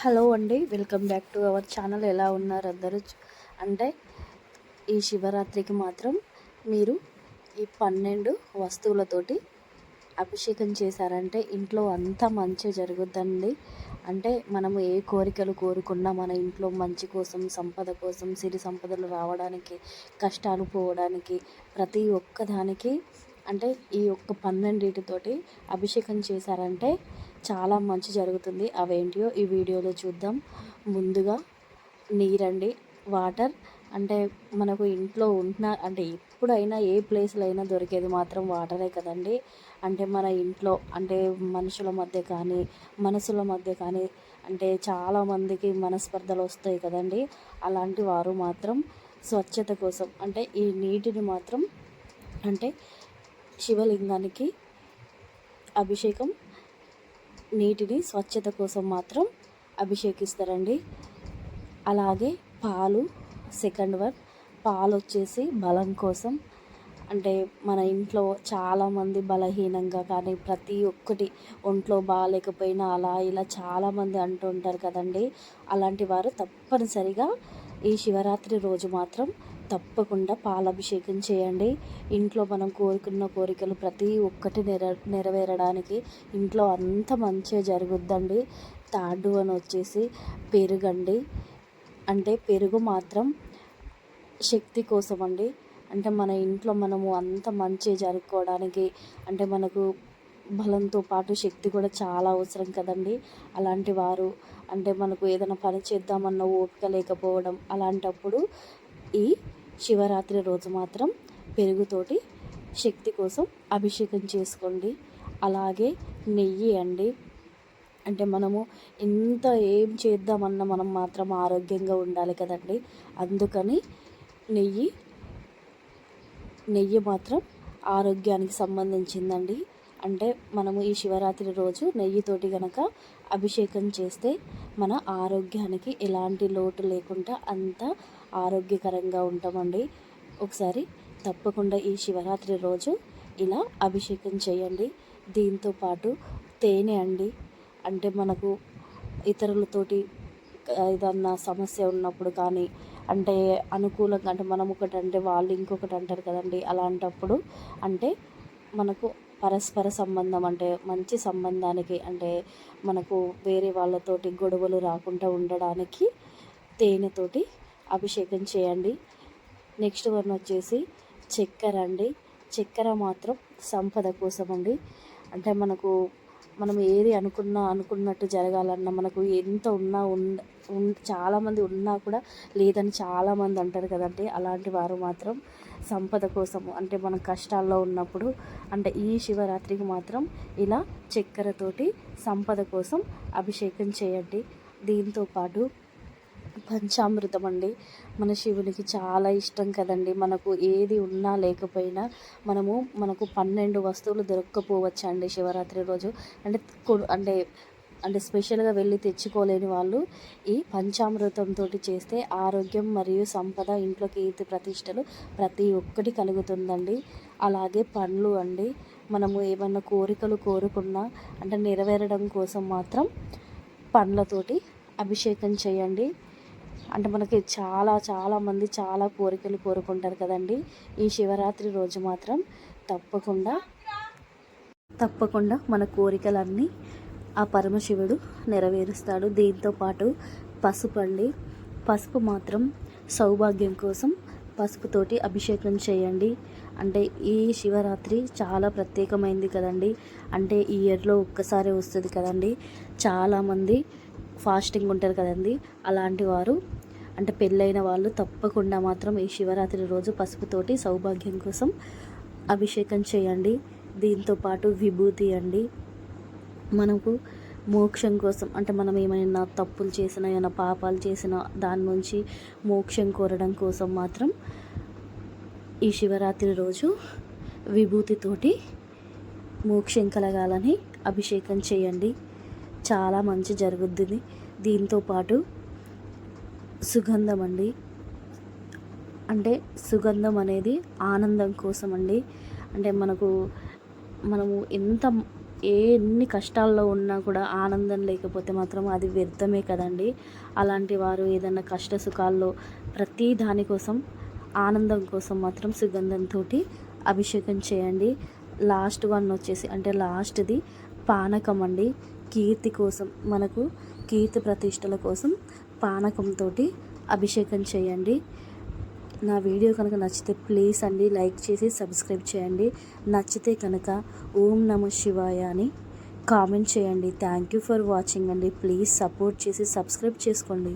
Hello అండి, welcome back to our channel. ఎలా ఉన్నారు అందరూ? అంటే ఈ శివరాత్రికి మాత్రం మీరు ఈ 12 వస్తువులతోటి అభిషేకం చేశారంటే ఇంట్లో అంతా మంచి జరుగుద్దండి. అంటే మనము ఏ కోరికలు కోరుకున్నా మన ఇంట్లో మంచి కోసం, సంపద కోసం, సిరి సంపదలు రావడానికి, కష్టాలు పోవడానికి, ప్రతి ఒక్కదానికి అంటే ఈ ఒక్క 12 అభిషేకం చేశారంటే చాలా మంచి జరుగుతుంది. అవేంటియో ఈ వీడియోలో చూద్దాం. ముందుగా నీరండి, వాటర్. అంటే మనకు ఇంట్లో ఉన్న అంటే ఎప్పుడైనా ఏ ప్లేస్లో అయినా దొరికేది మాత్రం వాటరే కదండి. అంటే మన ఇంట్లో అంటే మనుషుల మధ్య కానీ మనసుల మధ్య కానీ అంటే చాలామందికి మనస్పర్ధలు వస్తాయి కదండి. అలాంటి వారు మాత్రం స్వచ్ఛత కోసం అంటే ఈ నీటిని మాత్రం అంటే శివలింగానికి అభిషేకం నీటిని స్వచ్ఛత కోసం మాత్రం అభిషేకిస్తారండి. అలాగే పాలు, సెకండ్ వన్ పాలు వచ్చేసి బలం కోసం. అంటే మన ఇంట్లో చాలామంది బలహీనంగా కానీ ప్రతి ఒక్కటి ఒంట్లో బాగాలేకపోయినా అలా ఇలా చాలామంది అంటూ ఉంటారు కదండి. అలాంటి వారు తప్పనిసరిగా ఈ శివరాత్రి రోజు మాత్రం తప్పకుండా పాలాభిషేకం చేయండి. ఇంట్లో మనం కోరుకున్న కోరికలు ప్రతి ఒక్కటి నెరవేరడానికి ఇంట్లో అంత మంచిగా జరుగుద్దండి. థర్డ్ వన్ వచ్చేసి పెరుగండి. అంటే పెరుగు మాత్రం శక్తి కోసం అండి. అంటే మన ఇంట్లో మనము అంత మంచి జరుపుకోవడానికి అంటే మనకు బలంతో పాటు శక్తి కూడా చాలా అవసరం కదండి. అలాంటి వారు అంటే మనకు ఏదైనా పని చేద్దామన్న ఓపిక లేకపోవడం అలాంటప్పుడు ఈ శివరాత్రి రోజు మాత్రం పెరుగుతోటి శక్తి కోసం అభిషేకం చేసుకోండి. అలాగే నెయ్యి అండి. అంటే మనము ఎంత ఏం చేద్దామన్నా మనం మాత్రం ఆరోగ్యంగా ఉండాలి కదండి. అందుకని నెయ్యి మాత్రం ఆరోగ్యానికి సంబంధించిందండి. అంటే మనము ఈ శివరాత్రి రోజు నెయ్యితోటి కనుక అభిషేకం చేస్తే మన ఆరోగ్యానికి ఎలాంటి లోటు లేకుండా అంత ఆరోగ్యకరంగా ఉంటామండి. ఒకసారి తప్పకుండా ఈ శివరాత్రి రోజు ఇలా అభిషేకం చేయండి. దీంతోపాటు తేనె అండి. అంటే మనకు ఇతరులతోటి ఏదన్నా సమస్య ఉన్నప్పుడు కానీ అంటే అనుకూలంగా అంటే మనం ఒకటి అంటే వాళ్ళు ఇంకొకటి అంటారు కదండి. అలాంటప్పుడు అంటే మనకు పరస్పర సంబంధం అంటే మంచి సంబంధానికి అంటే మనకు వేరే వాళ్ళతోటి గొడవలు రాకుండా ఉండడానికి తేనెతోటి అభిషేకం చేయండి. నెక్స్ట్ వన్ వచ్చేసి చక్కెర అండి. చక్కెర మాత్రం సంపద కోసం అండి. అంటే మనం ఏది అనుకున్నట్టు జరగాలన్నా మనకు ఎంత ఉన్నా చాలామంది ఉన్నా కూడా లేదని చాలామంది అంటారు కదండి. అలాంటి వారు మాత్రం సంపద కోసము అంటే మనం కష్టాల్లో ఉన్నప్పుడు అంటే ఈ శివరాత్రికి మాత్రం ఇలా చక్కెరతోటి సంపద కోసం అభిషేకం చేయండి. దీంతోపాటు పంచామృతం అండి. మన శివునికి చాలా ఇష్టం కదండి. మనకు ఏది ఉన్నా లేకపోయినా మనకు 12 వస్తువులు దొరక్కపోవచ్చు అండి శివరాత్రి రోజు. అంటే అంటే అంటే స్పెషల్గా వెళ్ళి తెచ్చుకోలేని వాళ్ళు ఈ పంచామృతంతో చేస్తే ఆరోగ్యం మరియు సంపద, ఇంట్లో కీర్తి ప్రతిష్టలు ప్రతి ఒక్కటి కలుగుతుందండి. అలాగే పండ్లు అండి. మనము ఏమన్నా కోరికలు కోరుకున్నా అంటే నెరవేరడం కోసం మాత్రం పండ్లతోటి అభిషేకం చేయండి. అంటే మనకి చాలామంది చాలా కోరికలు కోరుకుంటారు కదండి. ఈ శివరాత్రి రోజు మాత్రం తప్పకుండా మన కోరికలన్నీ ఆ పరమశివుడు నెరవేరుస్తాడు. దీంతోపాటు పసుపు అండి. పసుపు మాత్రం సౌభాగ్యం కోసం పసుపుతోటి అభిషేకం చేయండి. అంటే ఈ శివరాత్రి చాలా ప్రత్యేకమైంది కదండి. అంటే ఈ ఇయర్లో ఒక్కసారి వస్తుంది కదండి. చాలామంది ఫాస్టింగ్ ఉంటారు కదండి. అలాంటి వారు అంటే పెళ్ళైన వాళ్ళు తప్పకుండా మాత్రం ఈ శివరాత్రి రోజు పసుపుతోటి సౌభాగ్యం కోసం అభిషేకం చేయండి. దీంతోపాటు విభూతి అండి. మనకు మోక్షం కోసం అంటే మనం ఏమైనా తప్పులు చేసినా ఏమైనా పాపాలు చేసినా దాని నుంచి మోక్షం కోరడం కోసం మాత్రం ఈ శివరాత్రి రోజు విభూతితోటి మోక్షం కలగాలని అభిషేకం చేయండి. చాలా మంచి జరుగుద్ది. దీంతోపాటు సుగంధం అండి. అంటే సుగంధం అనేది ఆనందం కోసం అండి. అంటే మనము ఎన్ని కష్టాల్లో ఉన్నా కూడా ఆనందం లేకపోతే మాత్రం అది వ్యర్థమే కదండి. అలాంటి వారు ఏదైనా కష్ట సుఖాల్లో ప్రతి దానికోసం ఆనందం కోసం మాత్రం సుగంధంతో అభిషేకం చేయండి. లాస్ట్ వన్ వచ్చేసి అంటే లాస్ట్ది పానకం అండి. కీర్తి కోసం, మనకు కీర్తి ప్రతిష్టల కోసం పానకంతో అభిషేకం చేయండి. నా వీడియో కనుక నచ్చితే ప్లీజ్ అండి లైక్ చేసి సబ్స్క్రైబ్ చేయండి. నచ్చితే కనుక ఓం నమ శివాయ అని కామెంట్ చేయండి. థ్యాంక్ యూ ఫర్ వాచింగ్ అండి. ప్లీజ్ సపోర్ట్ చేసి సబ్స్క్రైబ్ చేసుకోండి.